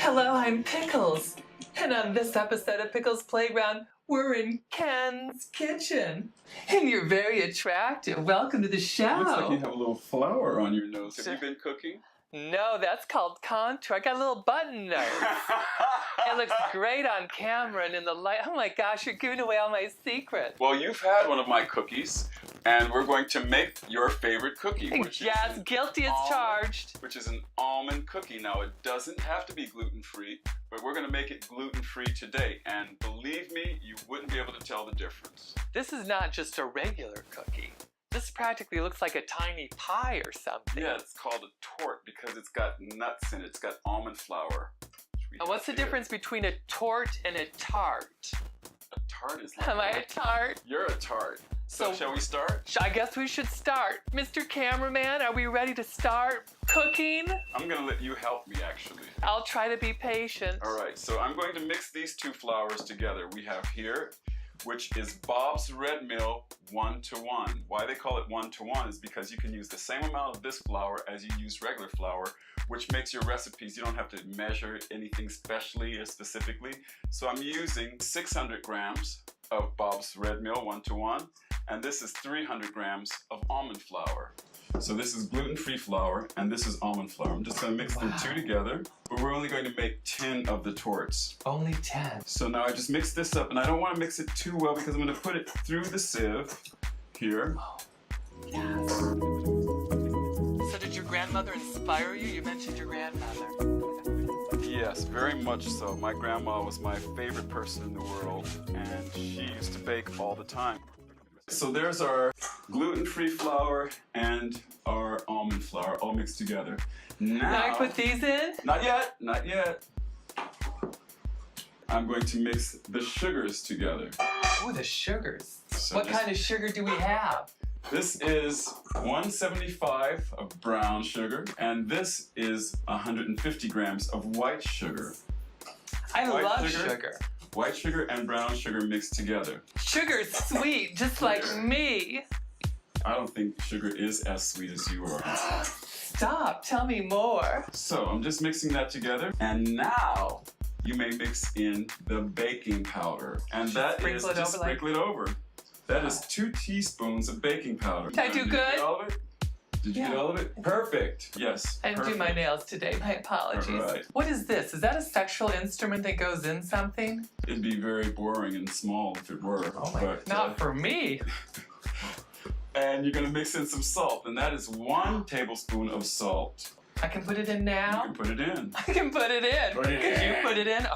Hello, I'm Pickles. And on this episode of Pickles Playground, we're in Ken's kitchen. And you're very attractive. Welcome to the show. Looks like you have a little flower on your nose. Have you been cooking? No, that's called contour. I got a little button nose. It looks great on camera and in the light. Oh my gosh, you're giving away all my secrets. Well, you've had one of my cookies, and we're going to make your favorite cookie. Yes, guilty as charged. Which is an almond cookie. Now, it doesn't have to be gluten-free, but we're going to make it gluten-free today. And believe me, you wouldn't be able to tell the difference. This is not just a regular cookie. This practically looks like a tiny pie or something. Yeah, it's called a tort because it's got nuts in it. It's got almond flour. And what's the difference between a tort and a tart? A tart is like... Am I a tart? You're a tart. So shall we start? I guess we should start. Mr. Cameraman, are we ready to start cooking? I'm going to let you help me, actually. I'll try to be patient. All right, so I'm going to mix these two flours together. We have here, which is Bob's Red Mill 1-to-1. Why they call it 1-to-1 is because you can use the same amount of this flour as you use regular flour, which makes your recipes, you don't have to measure anything specially or specifically. So I'm using 600 grams of Bob's Red Mill 1-to-1, and this is 300 grams of almond flour. So this is gluten-free flour, and this is almond flour. I'm just going to mix the two together, but we're only going to make 10 of the torts. Only 10. So now I just mix this up, and I don't want to mix it too well because I'm going to put it through the sieve here. Oh, yes. So did your grandmother inspire you? You mentioned your grandmother. Yes, very much so. My grandma was my favorite person in the world, and she used to bake all the time. So there's our gluten-free flour and our almond flour all mixed together. Now I put these in? Not yet, not yet. I'm going to mix the sugars together. Oh, the sugars. So what kind of sugar do we have? This is 175 of brown sugar, and this is 150 grams of white sugar. I love sugar. White sugar and brown sugar mixed together. Sugar's sweet, just like me. I don't think sugar is as sweet as you are. Stop, tell me more. So I'm just mixing that together, and now you may mix in the baking powder. And that is just sprinkle it over. That is 2 teaspoons of baking powder. Did I do good? Did you get all of it? Did you get all of it? Perfect. Yes. I didn't do my nails today. My apologies. All right. What is this? Is that a sexual instrument that goes in something? It'd be very boring and small if it were. Oh my God. Not for me. And you're going to mix in some salt, and that is 1 tablespoon of salt. I can put it in now? You can put it in. I can put it in. Put it Could in. you put it in?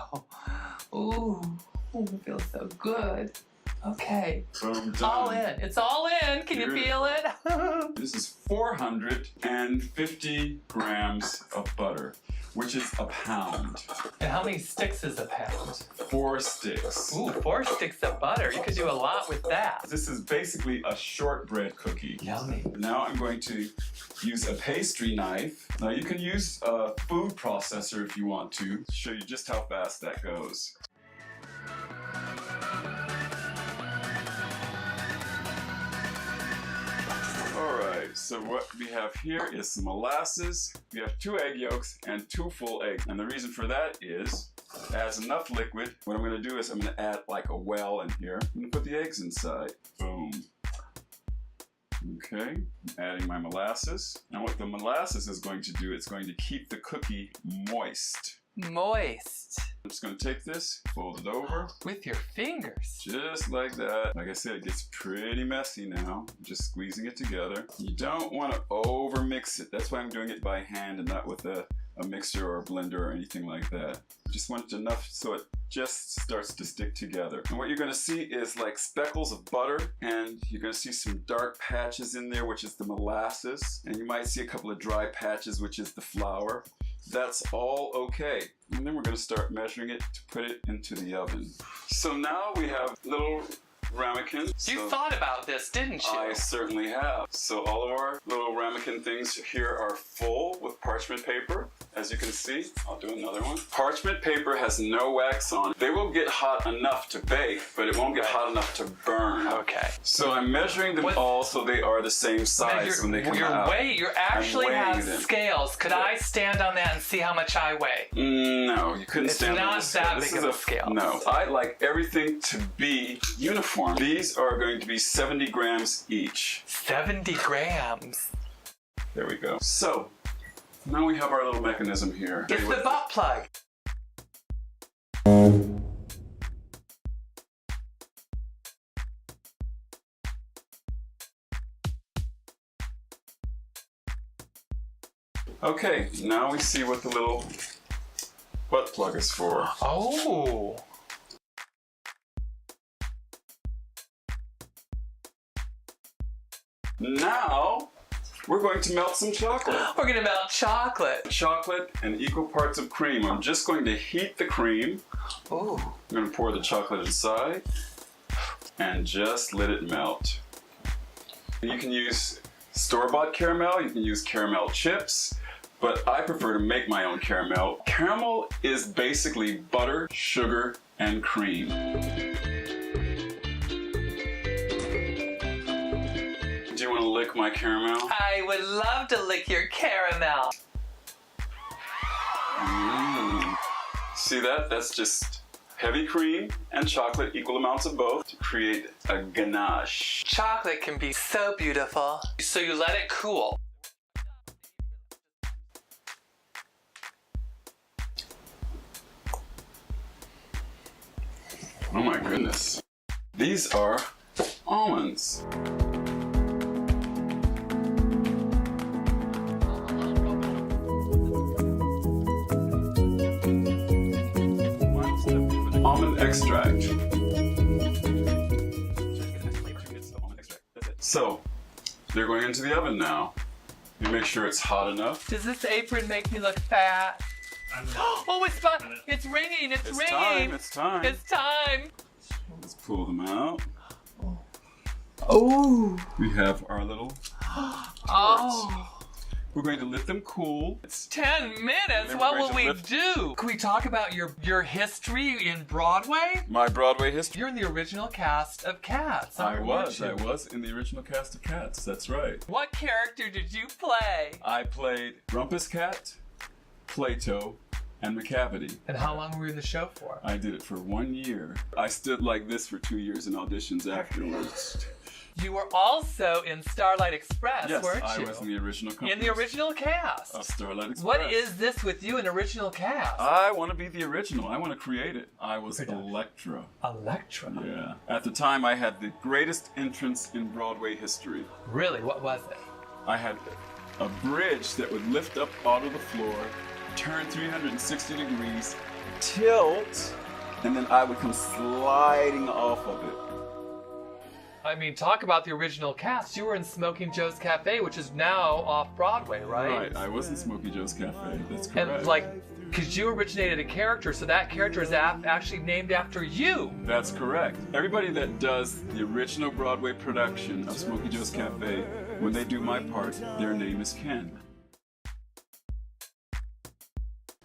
Oh. Ooh, it feels so good. Okay. Boom, done. All in. It's all in. Can you feel it? This is 450 grams of butter, which is a pound. And how many sticks is a pound? 4 sticks. Ooh, 4 sticks of butter. You could do a lot with that. This is basically a shortbread cookie. Yummy. Now I'm going to use a pastry knife. Now you can use a food processor if you want to show you just how fast that goes. Alright, so what we have here is some molasses. We have 2 egg yolks and 2 full eggs. And the reason for that is, it adds enough liquid. What I'm going to do is I'm going to add like a well in here. I'm going to put the eggs inside. Boom. Okay, I'm adding my molasses. Now what the molasses is going to do, it's going to keep the cookie moist. Moist. I'm just going to take this, fold it over. With your fingers. Just like that. Like I said, it gets pretty messy now. I'm just squeezing it together. You don't want to over mix it. That's why I'm doing it by hand and not with a mixer or a blender or anything like that. Just want it enough so it just starts to stick together. And what you're going to see is like speckles of butter, and you're going to see some dark patches in there, which is the molasses. And you might see a couple of dry patches, which is the flour. That's all okay. And then we're going to start measuring it to put it into the oven. So now we have little ramekins. You thought about this, didn't you? I certainly have. So all of our little ramekin things here are full with parchment paper. as you can see, I'll do another one. Parchment paper has no wax on it. They will get hot enough to bake, but it won't get hot enough to burn. Okay. So I'm measuring them all so they are the same size when they come out. You actually have scales. Could I stand on that and see how much I weigh? No, you couldn't stand on this. It's not that big of a scale. No, I like everything to be uniform. These are going to be 70 grams each. 70 grams? There we go. So, now we have our little mechanism here. It's the butt plug. Okay, now we see what the little butt plug is for. Oh. Now, we're going to melt some chocolate. We're going to melt chocolate. Chocolate and equal parts of cream. I'm just going to heat the cream. Ooh. I'm going to pour the chocolate inside and just let it melt. You can use store-bought caramel, you can use caramel chips, but I prefer to make my own caramel. Caramel is basically butter, sugar, and cream. Do you want to lick my caramel? I would love to lick your caramel. See that? That's just heavy cream and chocolate, equal amounts of both, to create a ganache. Chocolate can be so beautiful. So you let it cool. Oh my goodness. These are almonds. Almond extract. So, they're going into the oven now. You make sure it's hot enough. Does this apron make me look fat? Oh, it's fun. It's ringing. It's ringing. It's time. It's time. Let's pull them out. Oh. We have our little Oh. We're going to let them cool. It's 10 minutes. What will we do? Can we talk about your history in Broadway? My Broadway history. You're in the original cast of Cats. I was in the original cast of Cats. That's right. What character did you play? I played Rumpus Cat, Plato, and McCavity. And how long were you in the show for? I did it for 1 year. I stood like this for 2 years in auditions afterwards. You were also in Starlight Express, Yes, weren't you? I was in the original company. In the original cast. Of Starlight Express. What is this with you in original cast? I want to be the original. I want to create it. I was Electra. Electra? Yeah. At the time, I had the greatest entrance in Broadway history. Really? What was it? I had a bridge that would lift up out of the floor, turn 360 degrees, tilt, and then I would come sliding off of it. I mean, talk about the original cast. You were in Smoking Joe's Cafe, which is now off Broadway, right? Right, I was in Smokey Joe's Cafe. That's correct. And like, because you originated a character, so that character is actually named after you. That's correct. Everybody that does the original Broadway production of Smokey Joe's Cafe, when they do my part, their name is Ken.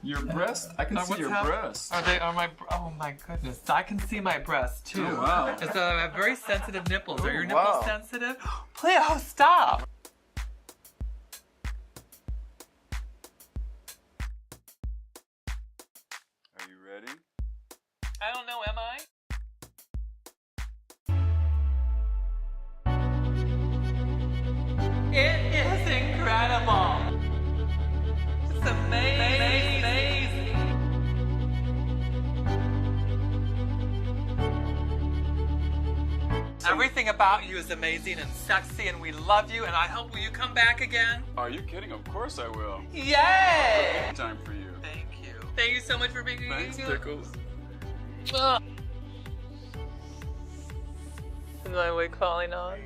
Your breast? I can see your breasts. Oh my goodness. I can see my breasts too. Oh, wow. It's, I have very sensitive nipples. Are your nipples wow. sensitive? Please, oh, stop. Are you ready? I don't know, am I? It is incredible. It's amazing. Everything about you is amazing and sexy, and we love you, and I hope will you come back again? Are you kidding? Of course I will. Yay! Time for you. Thank you. Thank you so much for being here. Thanks, Pickles. Is my wig falling off?